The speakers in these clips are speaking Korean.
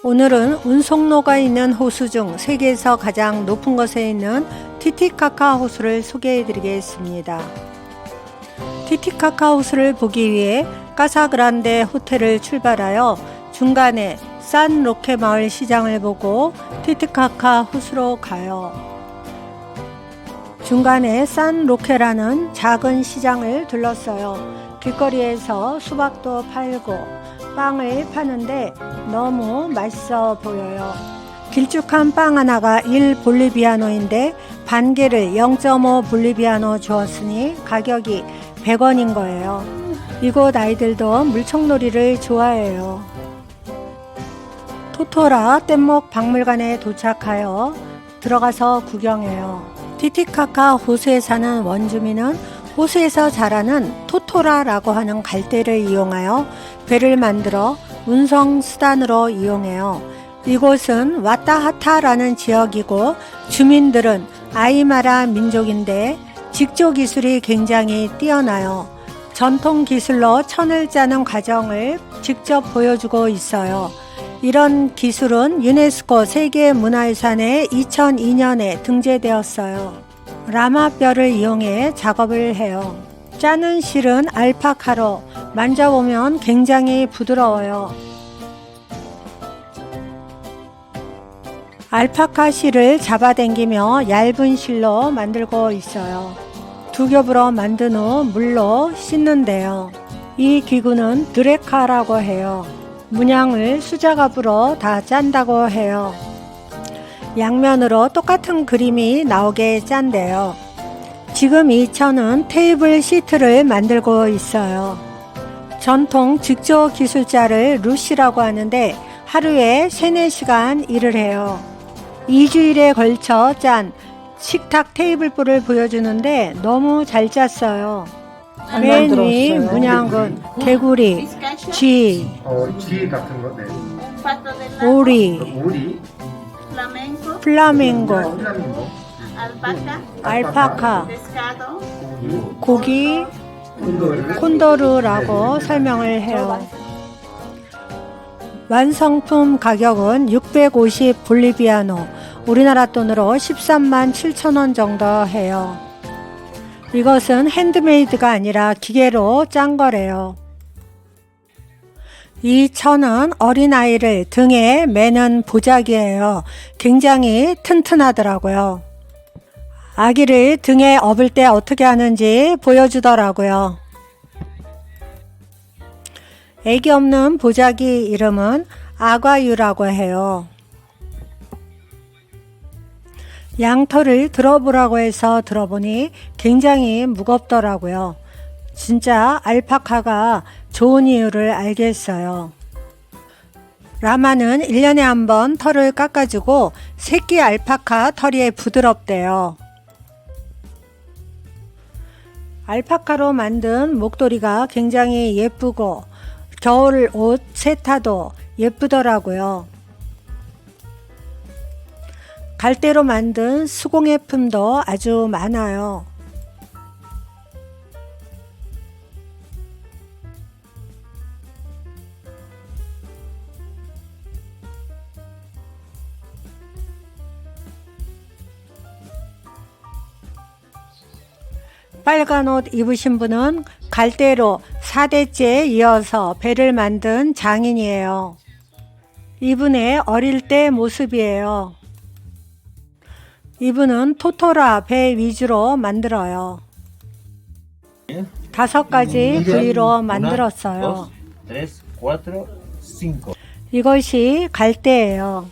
오늘은 운송로가 있는 호수 중 세계에서 가장 높은 곳에 있는 티티카카 호수를 소개해 드리겠습니다. 티티카카 호수를 보기 위해 카사그란데 호텔을 출발하여 중간에 산 로케 마을 시장을 보고 티티카카 호수로 가요. 중간에 산 로케라는 작은 시장을 둘렀어요. 길거리에서 수박도 팔고 빵을 파는데 너무 맛있어 보여요. 길쭉한 빵 하나가 1볼리비아노인데 반 개를 0.5 볼리비아노 주었으니 가격이 100원인 거예요. 이곳 아이들도 물총놀이를 좋아해요. 토토라 뗏목 박물관에 도착하여 들어가서 구경해요. 티티카카 호수에 사는 원주민은 호수에서 자라는 토토라라고 하는 갈대를 이용하여 배를 만들어 운송 수단으로 이용해요. 이곳은 와타하타라는 지역이고 주민들은 아이마라 민족인데 직조 기술이 굉장히 뛰어나요. 전통 기술로 천을 짜는 과정을 직접 보여주고 있어요. 이런 기술은 유네스코 세계문화유산에 2002년에 등재되었어요. 라마뼈를 이용해 작업을 해요. 짜는 실은 알파카로 만져보면 굉장히 부드러워요. 알파카 실을 잡아당기며 얇은 실로 만들고 있어요. 두 겹으로 만든 후 물로 씻는데요. 이 기구는 드레카라고 해요. 문양을 수작업으로 다 짠다고 해요. 양면으로 똑같은 그림이 나오게 짠대요. 지금 이 천은 테이블 시트를 만들고 있어요. 전통 직조 기술자를 루시라고 하는데 하루에 3-4시간 일을 해요. 2주일에 걸쳐 짠 식탁 테이블보를 보여주는데 너무 잘 짰어요. 맨 위 문양은 개구리, 쥐, 쥐 같은 거, 네. 오리, 플라밍고, 알파카, 고기, 콘도르라고 설명을 해요. 완성품 가격은 650 볼리비아노, 우리나라 돈으로 13만 7천 원 정도 해요. 이것은 핸드메이드가 아니라 기계로 짠 거래요. 이 천은 어린아이를 등에 매는 보자기예요. 굉장히 튼튼하더라고요. 아기를 등에 업을 때 어떻게 하는지 보여주더라고요. 애기 없는 보자기 이름은 아과유라고 해요. 양털을 들어보라고 해서 들어보니 굉장히 무겁더라고요. 진짜 알파카가 좋은 이유를 알겠어요. 라마는 1년에 한 번 털을 깎아주고 새끼 알파카 털이 부드럽대요. 알파카로 만든 목도리가 굉장히 예쁘고 겨울 옷 세타도 예쁘더라고요. 갈대로 만든 수공예품도 아주 많아요. 빨간 옷 입으신 분은 갈대로 4대째 이어서 배를 만든 장인이에요. 이분의 어릴 때 모습이에요. 이분은 토토라 배 위주로 만들어요. 5가지 부위로 만들었어요. 이것이 갈대예요.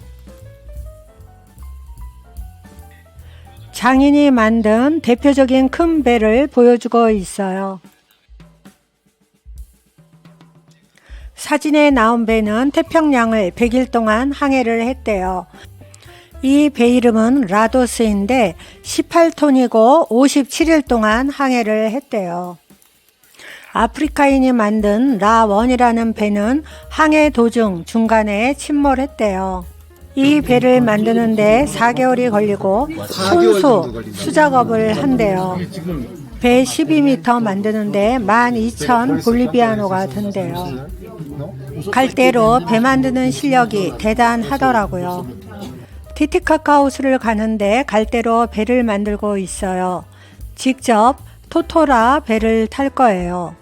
장인이 만든 대표적인 큰 배를 보여주고 있어요. 사진에 나온 배는 태평양을 100일 동안 항해를 했대요. 이 배 이름은 라도스인데 18톤이고 57일 동안 항해를 했대요. 아프리카인이 만든 라원이라는 배는 항해 도중 중간에 침몰했대요. 이 배를 만드는데 4개월이 걸리고 손수 수작업을 한대요. 배 12m 만드는데 12,000 볼리비아노가 든대요. 갈대로 배 만드는 실력이 대단하더라고요. 티티카카 호수를 가는데 갈대로 배를 만들고 있어요. 직접 토토라 배를 탈 거예요.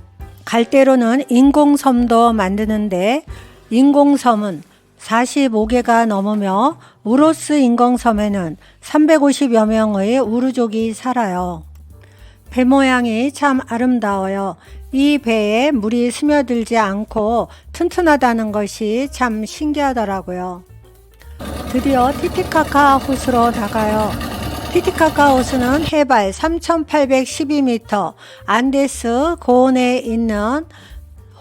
갈대로는 인공섬도 만드는데 인공섬은 45개가 넘으며 우로스 인공섬에는 350여 명의 우루족이 살아요. 배 모양이 참 아름다워요. 이 배에 물이 스며들지 않고 튼튼하다는 것이 참 신기하더라고요. 드디어 티티카카 호수로 나가요. 티티카카 호수는 해발 3,812m 안데스 고원에 있는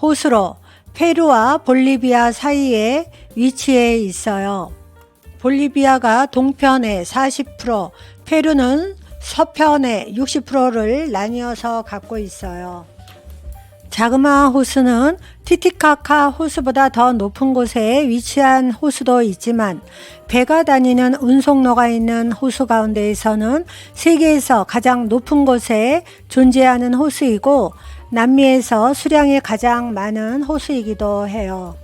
호수로 페루와 볼리비아 사이에 위치해 있어요. 볼리비아가 동편의 40%, 페루는 서편의 60%를 나뉘어서 갖고 있어요. 자그마한 호수는 티티카카 호수보다 더 높은 곳에 위치한 호수도 있지만 배가 다니는 운송로가 있는 호수 가운데에서는 세계에서 가장 높은 곳에 존재하는 호수이고 남미에서 수량이 가장 많은 호수이기도 해요.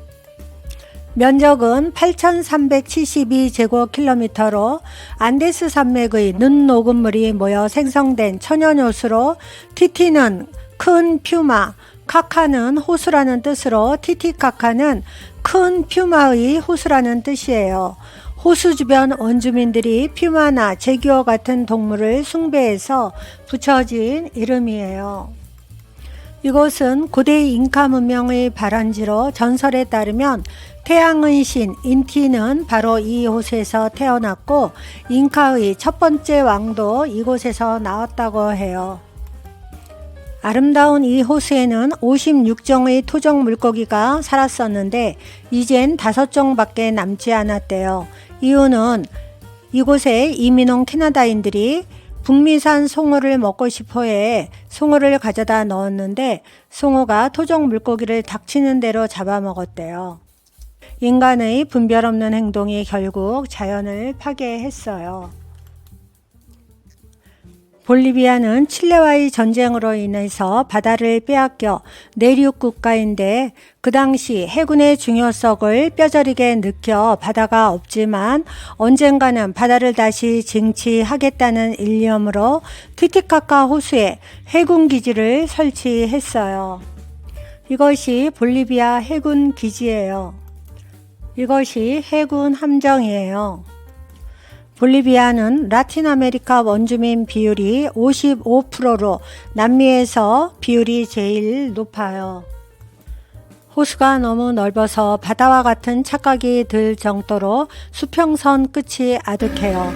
면적은 8,372제곱킬로미터로 안데스 산맥의 눈 녹은 물이 모여 생성된 천연호수로 티티는 큰 퓨마, 카카는 호수라는 뜻으로 티티카카는 큰 퓨마의 호수라는 뜻이에요. 호수 주변 원주민들이 퓨마나 제규어 같은 동물을 숭배해서 붙여진 이름이에요. 이곳은 고대 잉카 문명의 발원지로 전설에 따르면 태양의 신 인티는 바로 이 호수에서 태어났고 잉카의 첫 번째 왕도 이곳에서 나왔다고 해요. 아름다운 이 호수에는 56종의 토종 물고기가 살았었는데 이젠 5종밖에 남지 않았대요. 이유는 이곳에 이민 온 캐나다인들이 북미산 송어를 먹고 싶어해 송어를 가져다 넣었는데 송어가 토종 물고기를 닥치는 대로 잡아먹었대요. 인간의 분별 없는 행동이 결국 자연을 파괴했어요. 볼리비아는 칠레와의 전쟁으로 인해서 바다를 빼앗겨 내륙 국가인데 그 당시 해군의 중요성을 뼈저리게 느껴 바다가 없지만 언젠가는 바다를 다시 쟁취하겠다는 일념으로 티티카카 호수에 해군 기지를 설치했어요. 이것이 볼리비아 해군 기지예요. 이것이 해군 함정이에요. 볼리비아는 라틴 아메리카 원주민 비율이 55%로 남미에서 비율이 제일 높아요. 호수가 너무 넓어서 바다와 같은 착각이 들 정도로 수평선 끝이 아득해요.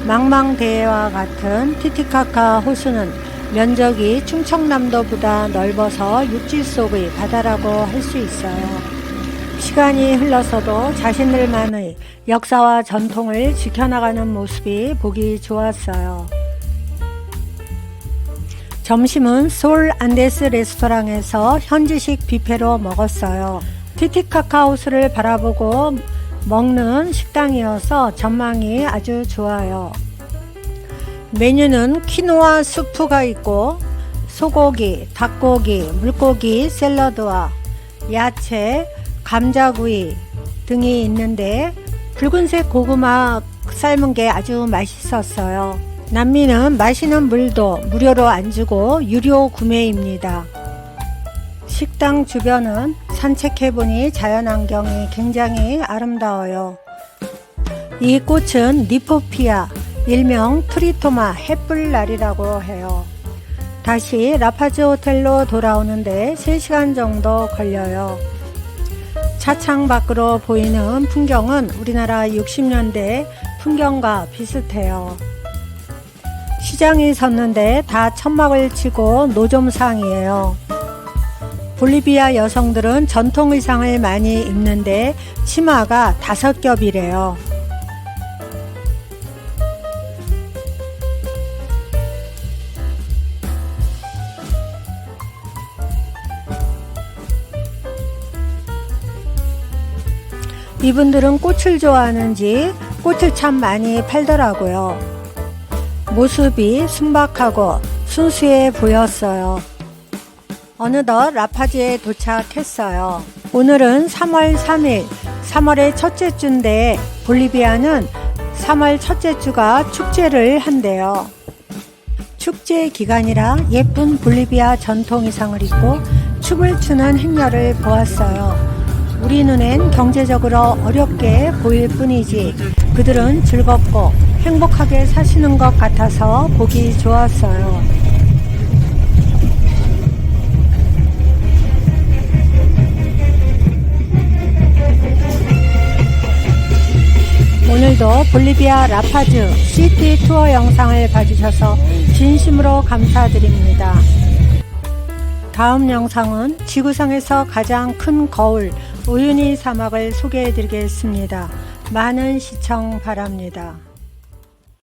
망망대해와 같은 티티카카 호수는 면적이 충청남도보다 넓어서 육지 속의 바다라고 할 수 있어요. 시간이 흘러서도 자신들만의 역사와 전통을 지켜나가는 모습이 보기 좋았어요. 점심은 솔 안데스 레스토랑에서 현지식 뷔페로 먹었어요. 티티카카 호수를 바라보고 먹는 식당이어서 전망이 아주 좋아요. 메뉴는 키노아 수프가 있고 소고기, 닭고기, 물고기 샐러드와 야채, 감자구이 등이 있는데 붉은색 고구마 삶은 게 아주 맛있었어요. 남미는 마시는 물도 무료로 안 주고 유료 구매입니다. 식당 주변은 산책해보니 자연환경이 굉장히 아름다워요. 이 꽃은 니포피아, 일명 트리토마 햇불날이라고 해요. 다시 라파즈 호텔로 돌아오는데 3시간 정도 걸려요. 차창 밖으로 보이는 풍경은 우리나라 60년대 풍경과 비슷해요. 시장이 섰는데 다 천막을 치고 노점상이에요. 볼리비아 여성들은 전통 의상을 많이 입는데 치마가 5겹이래요. 이분들은 꽃을 좋아하는지 꽃을 참 많이 팔더라고요. 모습이 순박하고 순수해 보였어요. 어느덧 라파즈에 도착했어요. 오늘은 3월 3일, 3월의 첫째 주인데 볼리비아는 3월 첫째 주가 축제를 한대요. 축제 기간이라 예쁜 볼리비아 전통 의상을 입고 춤을 추는 행렬을 보았어요. 우리 눈엔 경제적으로 어렵게 보일 뿐이지 그들은 즐겁고 행복하게 사시는 것 같아서 보기 좋았어요. 오늘도 볼리비아 라파즈 시티 투어 영상을 봐주셔서 진심으로 감사드립니다. 다음 영상은 지구상에서 가장 큰 거울 우유니 사막을 소개해 드리겠습니다. 많은 시청 바랍니다.